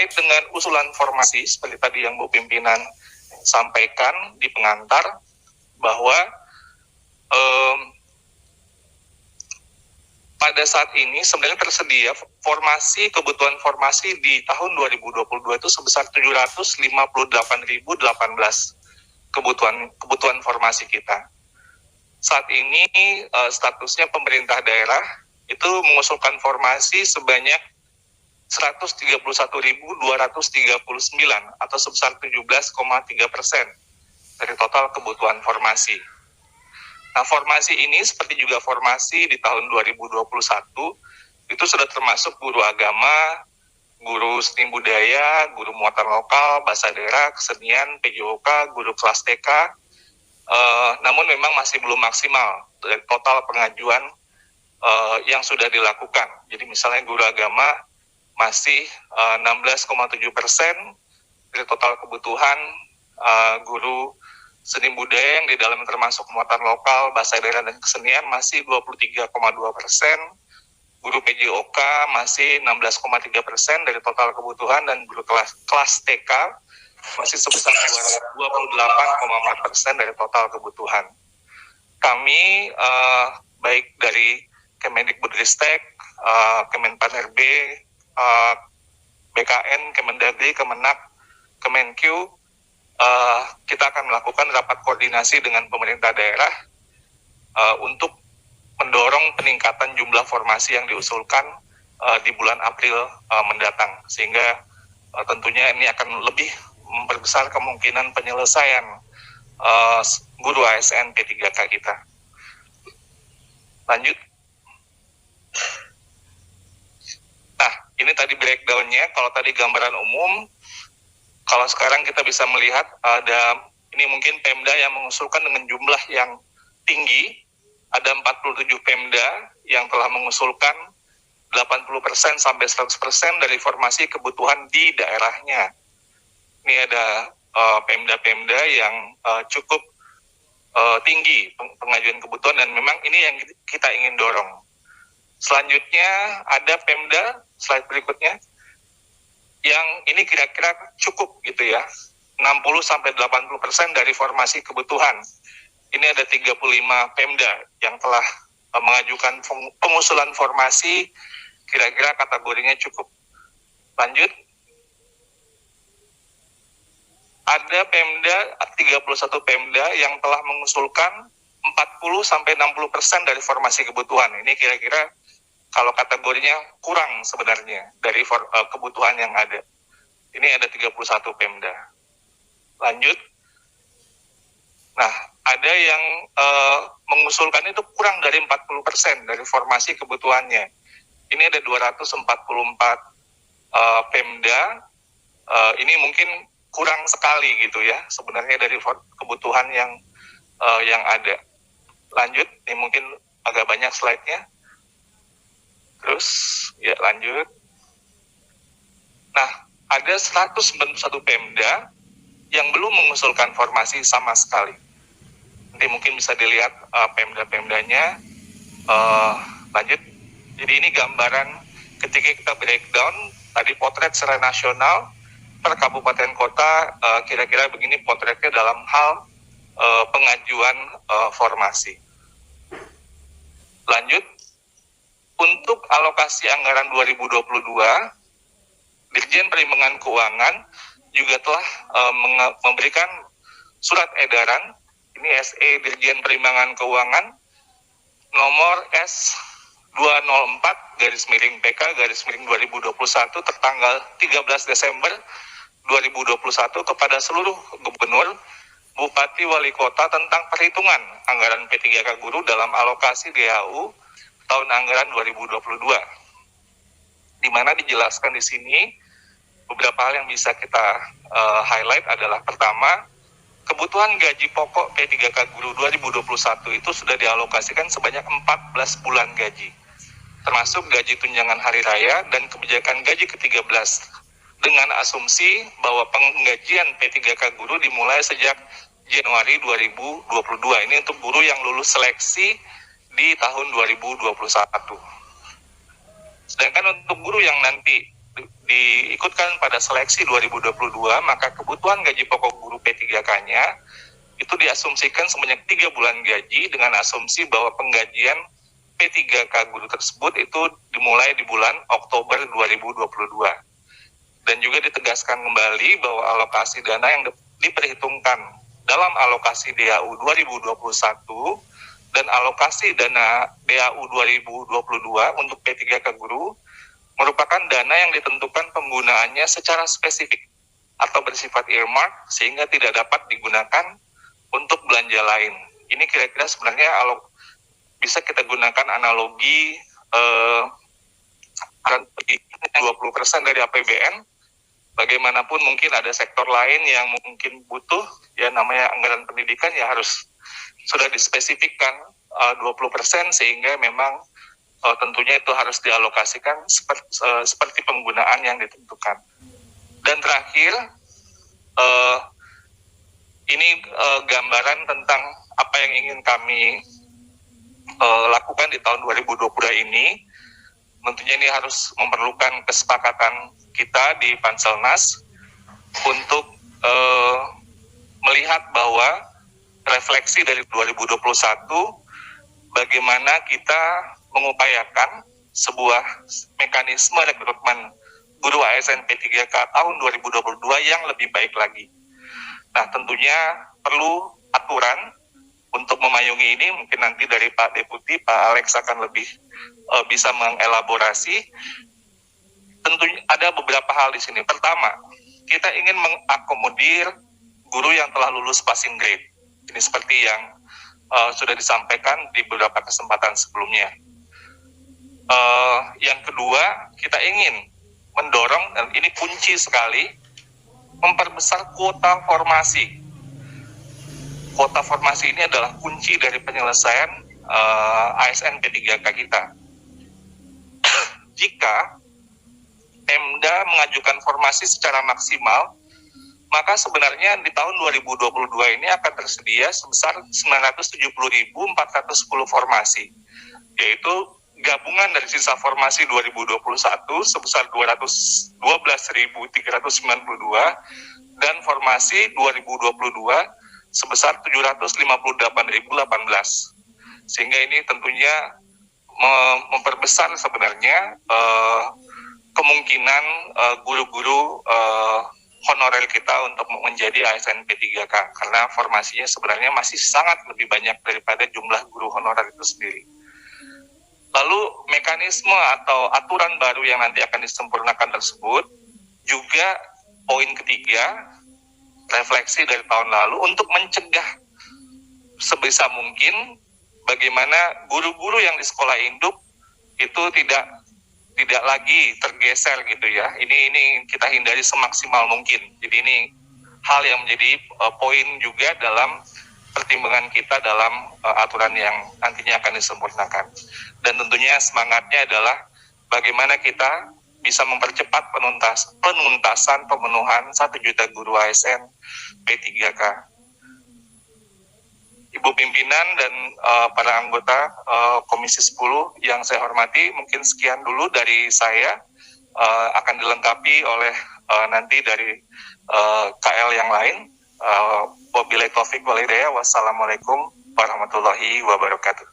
terkait dengan usulan formasi seperti tadi yang Bu Pimpinan sampaikan di pengantar bahwa pada saat ini sebenarnya tersedia kebutuhan formasi di tahun 2022 itu sebesar 758.018 kebutuhan formasi kita. Saat ini statusnya pemerintah daerah itu mengusulkan formasi sebanyak 131.239 atau sebesar 17,3% dari total kebutuhan formasi. Nah, formasi ini seperti juga formasi di tahun 2021 itu sudah termasuk guru agama, guru seni budaya, guru muatan lokal, bahasa daerah, kesenian, PJOK, guru kelas TK. Namun memang masih belum maksimal dari total pengajuan yang sudah dilakukan. Jadi misalnya guru agama masih 16,7% dari total kebutuhan, guru seni budaya yang di dalam termasuk muatan lokal, bahasa daerah dan kesenian masih 23,2%, guru PJOK masih 16,3% dari total kebutuhan, dan guru kelas TK masih sebesar 28,4% dari total kebutuhan. Kami baik dari Kemendikbudristek, Kemenpan-RB, BKN, Kemendagri, Kemenak, Kemenkyu, kita akan melakukan rapat koordinasi dengan pemerintah daerah untuk mendorong peningkatan jumlah formasi yang diusulkan di bulan April mendatang, sehingga tentunya ini akan lebih memperbesar kemungkinan penyelesaian guru ASN P3K kita. Lanjut. Nah, ini tadi breakdown-nya. Kalau tadi gambaran umum, kalau sekarang kita bisa melihat ini mungkin Pemda yang mengusulkan dengan jumlah yang tinggi. Ada 47 Pemda yang telah mengusulkan 80% sampai 100% dari formasi kebutuhan di daerahnya. Ini ada Pemda-Pemda yang cukup tinggi pengajuan kebutuhan, dan memang ini yang kita ingin dorong. Selanjutnya ada Pemda, slide berikutnya, yang ini kira-kira cukup gitu ya, 60-80% dari formasi kebutuhan. Ini ada 35 Pemda yang telah mengajukan pengusulan formasi, kira-kira kategorinya cukup. Lanjut. Ada Pemda, 31 Pemda yang telah mengusulkan 40-60% dari formasi kebutuhan. Ini kira-kira kalau kategorinya kurang sebenarnya dari kebutuhan yang ada. Ini ada 31 Pemda. Lanjut. Nah, ada yang mengusulkan itu kurang dari 40% dari formasi kebutuhannya. Ini ada 244 Pemda. Ini mungkin kurang sekali gitu ya sebenarnya dari kebutuhan yang ada. Lanjut, ini mungkin agak banyak slide-nya. Terus, ya lanjut. Nah, ada 191 Pemda yang belum mengusulkan formasi sama sekali. Nanti mungkin bisa dilihat Pemda-Pemdanya. Lanjut. Jadi ini gambaran ketika kita breakdown, tadi potret secara nasional, per kabupaten kota, kira-kira begini potretnya dalam hal pengajuan formasi. Lanjut. Untuk alokasi anggaran 2022, Dirjen Perimbangan Keuangan juga telah memberikan surat edaran, ini SE Dirjen Perimbangan Keuangan nomor S204/PK/2021 tertanggal 13 Desember 2021 kepada seluruh gubernur, bupati, wali kota tentang perhitungan anggaran P3K guru dalam alokasi DAU tahun anggaran 2022. Di mana dijelaskan di sini beberapa hal yang bisa kita highlight adalah pertama, kebutuhan gaji pokok P3K guru 2021 itu sudah dialokasikan sebanyak 14 bulan gaji, termasuk gaji tunjangan hari raya dan kebijakan gaji ke-13, dengan asumsi bahwa penggajian P3K guru dimulai sejak Januari 2022. Ini untuk guru yang lulus seleksi di tahun 2021. Sedangkan untuk guru yang nanti diikutkan pada seleksi 2022, maka kebutuhan gaji pokok guru P3K-nya itu diasumsikan sebanyak 3 bulan gaji dengan asumsi bahwa penggajian P3K guru tersebut itu dimulai di bulan Oktober 2022. Dan juga ditegaskan kembali bahwa alokasi dana yang diperhitungkan dalam alokasi DAU 2021 dan alokasi dana DAU 2022 untuk P3K guru merupakan dana yang ditentukan penggunaannya secara spesifik atau bersifat earmark sehingga tidak dapat digunakan untuk belanja lain. Ini kira-kira sebenarnya bisa kita gunakan analogi 20% dari APBN. Bagaimanapun mungkin ada sektor lain yang mungkin butuh, ya namanya anggaran pendidikan ya harus sudah dispesifikkan 20% sehingga memang tentunya itu harus dialokasikan seperti penggunaan yang ditentukan. Dan terakhir, ini gambaran tentang apa yang ingin kami lakukan di tahun 2022 ini. Tentunya ini harus memerlukan kesepakatan kita di Panselnas untuk melihat bahwa refleksi dari 2021 bagaimana kita mengupayakan sebuah mekanisme rekrutmen guru ASN P3K tahun 2022 yang lebih baik lagi. Nah, tentunya perlu aturan untuk memayungi ini. Mungkin nanti dari Pak Deputi, Pak Alex akan lebih bisa mengelaborasi. Tentunya ada beberapa hal di sini. Pertama, kita ingin mengakomodir guru yang telah lulus passing grade. Ini seperti yang sudah disampaikan di beberapa kesempatan sebelumnya. Yang kedua, kita ingin mendorong, dan ini kunci sekali, memperbesar kuota formasi. Kuota formasi ini adalah kunci dari penyelesaian ASN P3K kita. Jika Pemda mengajukan formasi secara maksimal, maka sebenarnya di tahun 2022 ini akan tersedia sebesar 970.410 formasi, yaitu gabungan dari sisa formasi 2021 sebesar 212.392 dan formasi 2022 sebesar 758.018. Sehingga ini tentunya memperbesar sebenarnya kemungkinan guru-guru honorer kita untuk menjadi ASN P3K, karena formasinya sebenarnya masih sangat lebih banyak daripada jumlah guru honorer itu sendiri. Lalu mekanisme atau aturan baru yang nanti akan disempurnakan tersebut juga poin ketiga, refleksi dari tahun lalu untuk mencegah sebisa mungkin bagaimana guru-guru yang di sekolah induk itu tidak lagi tergeser gitu ya. Ini kita hindari semaksimal mungkin. Jadi ini hal yang menjadi poin juga dalam pertimbangan kita dalam aturan yang nantinya akan disempurnakan. Dan tentunya semangatnya adalah bagaimana kita bisa mempercepat penuntasan pemenuhan 1 juta guru ASN P3K. Ibu pimpinan dan para anggota Komisi 10 yang saya hormati, mungkin sekian dulu dari saya, akan dilengkapi oleh nanti dari KL yang lain. Wabillahi taufiq wal hidayah. Wassalamualaikum warahmatullahi wabarakatuh.